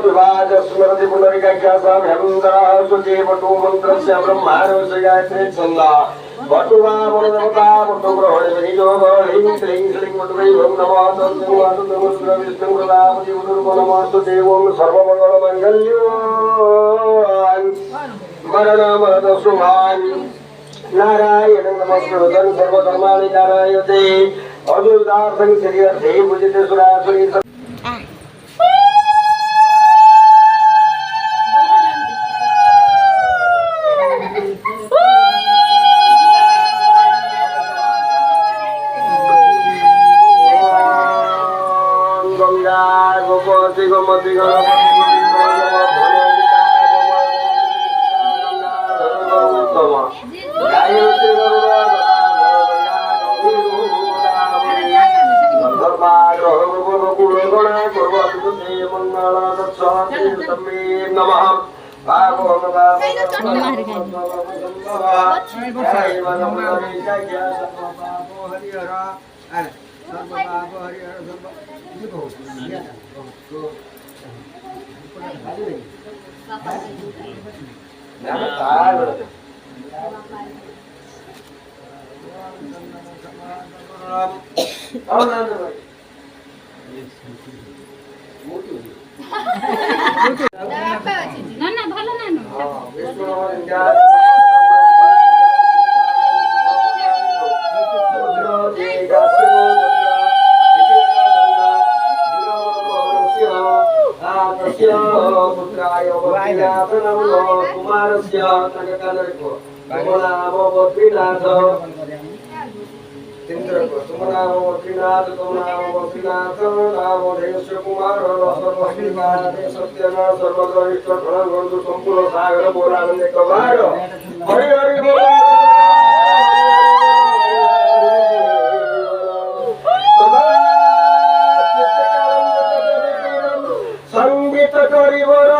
विभाज स्मृति पुनरिकाख्यासां हेमन्तराः सुचे वटु मन्त्रस्य ब्रह्माणस्य गायत्री छन्दा वटुवा मनोदेवता वटु ग्रहणे विनिजो ह्रीं क्लीं श्रीं वटुवै ओं नमः तस्मै वासुदेवस्य विष्णु प्रदापति उदुर्वनमस्तु देवं सर्वमङ्गलमङ्गल्यो मरणमरद शुभान् नारायणं नमस्कृतं सर्वधर्माणि नारायते अजुदार्थं श्रीयर्थे पूजिते सुरासुरी गंगा गोपति गोमती संगीत करिवर